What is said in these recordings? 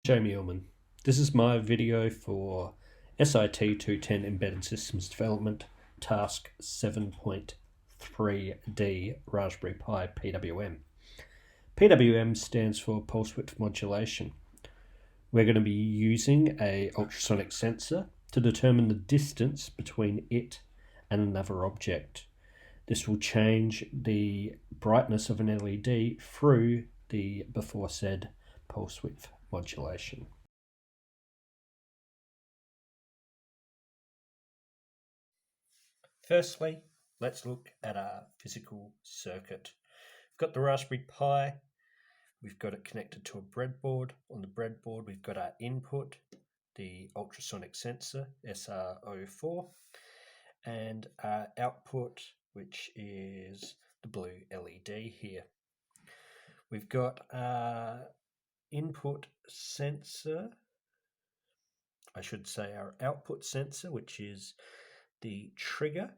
Jamie Ullman. This is my video for SIT 210 Embedded Systems Development, Task 7.3D, Raspberry Pi PWM. PWM stands for Pulse Width Modulation. We're going to be using a ultrasonic sensor to determine the distance between it and another object. This will change the brightness of an LED through the before said pulse width modulation. Firstly, let's look at our physical circuit. We've got the Raspberry Pi, we've got it connected to a breadboard. On the breadboard, we've got our input, the ultrasonic sensor, SR04, and our output, which is the blue LED here. We've got our input sensor, our output sensor, which is the trigger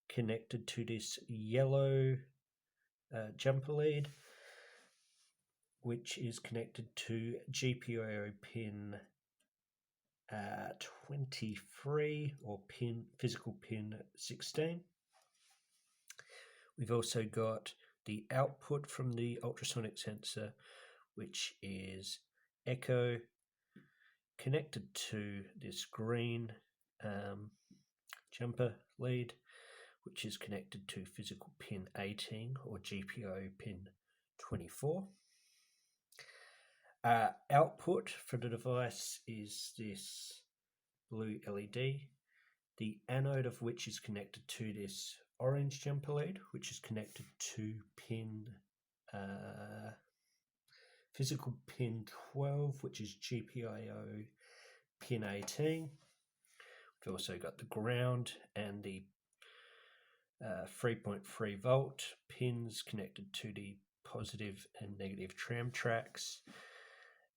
connected to this yellow jumper lead, which is connected to GPIO pin 23 or physical pin 16. We've also got the output from the ultrasonic sensor, which is echo, connected to this green jumper lead, which is connected to physical pin 18 or GPIO pin 24. Output for the device is this blue LED, the anode of which is connected to this orange jumper lead, which is connected to physical pin 12, which is GPIO pin 18. We've also got the ground and the 3.3 volt pins connected to the positive and negative tram tracks.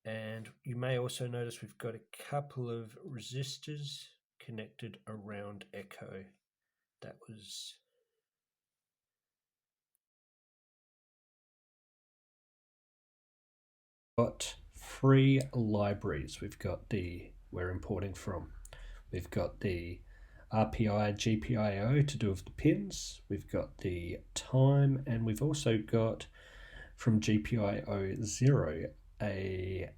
And you may also notice we've got a couple of resistors connected around echo. That was got three libraries we're importing from. We've got the RPI GPIO to do with the pins, we've got the time, and we've also got from GPIO 0 a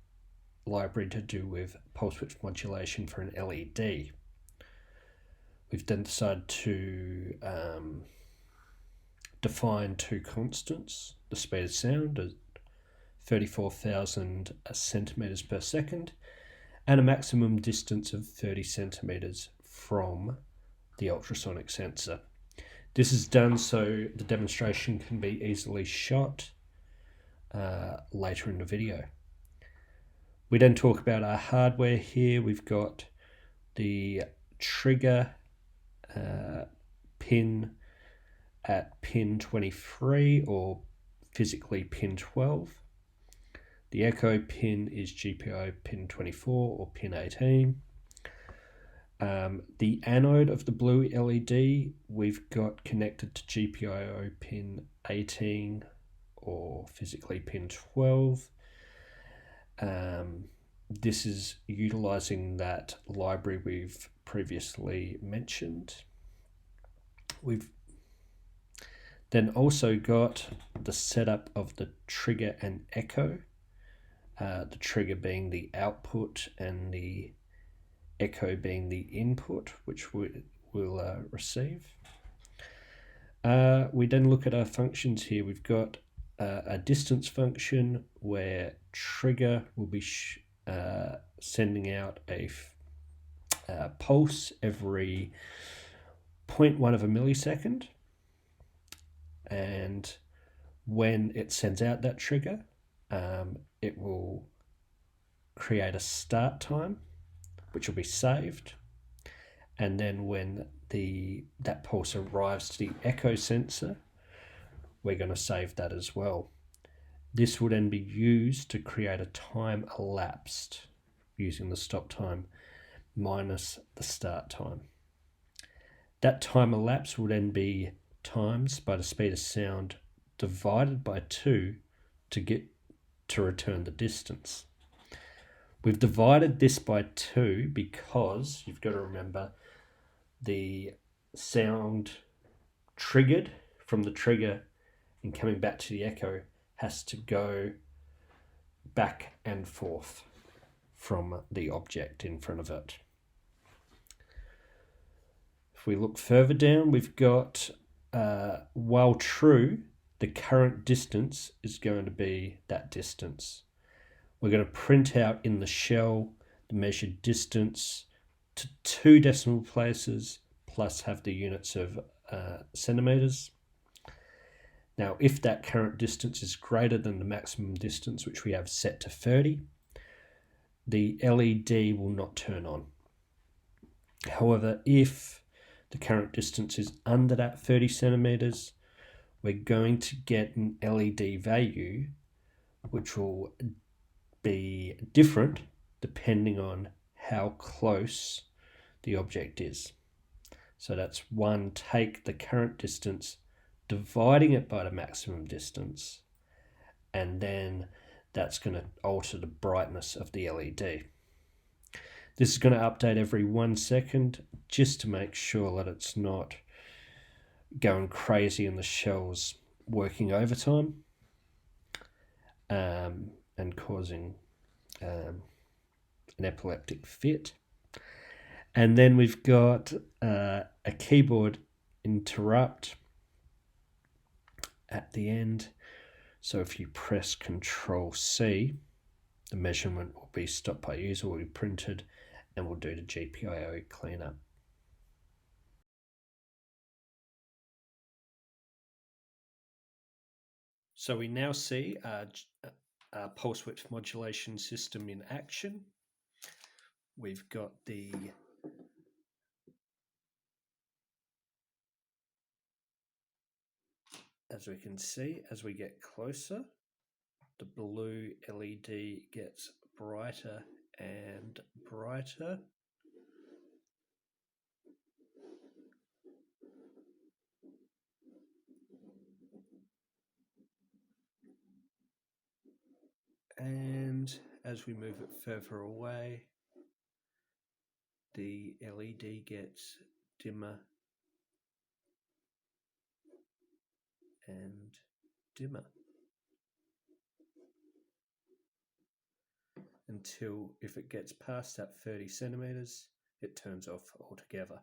library to do with pulse width modulation for an LED. We've then decided to define two constants: the speed of sound at 34,000 centimeters per second and a maximum distance of 30 centimeters from the ultrasonic sensor. This is done so the demonstration can be easily shot later in the video. We then talk about our hardware here. We've got the trigger pin at pin 23 or physically pin 12. The echo pin is GPIO pin 24 or pin 18. The anode of the blue LED we've got connected to GPIO pin 18 or physically pin 12. This is utilizing that library we've previously mentioned. We've then also got the setup of the trigger and echo, the trigger being the output and the echo being the input, which we'll receive. We then look at our functions here. We've got a distance function where trigger will be sending out a pulse every 0.1 of a millisecond, and when it sends out that trigger, it will create a start time which will be saved, and then when that pulse arrives to the echo sensor, we're going to save that as well. This will then be used to create a time elapsed using the stop time minus the start time. That time elapsed will then be times by the speed of sound divided by 2 to return the distance. We've divided this by 2 because you've got to remember the sound triggered from the trigger and coming back to the echo has to go back and forth from the object in front of it. If we look further down, we've got, while true, the current distance is going to be that distance. We're going to print out in the shell the measured distance to 2 decimal places plus have the units of centimeters. Now, if that current distance is greater than the maximum distance, which we have set to 30, the LED will not turn on. However, if the current distance is under that 30 centimeters, we're going to get an LED value which will be different depending on how close the object is. So that's 1, take the current distance, dividing it by the maximum distance, and then that's going to alter the brightness of the LED. This is going to update every 1 second just to make sure that it's not going crazy and the shell's working overtime and causing an epileptic fit. And then we've got a keyboard interrupt at the end. So if you press Control C, the measurement will be stopped by user, will be printed, and we'll do the GPIO cleanup. So we now see our pulse width modulation system in action. We've got as we can see, as we get closer, the blue LED gets brighter and brighter. And as we move it further away, the LED gets dimmer and dimmer until if it gets past that 30 centimeters, it turns off altogether.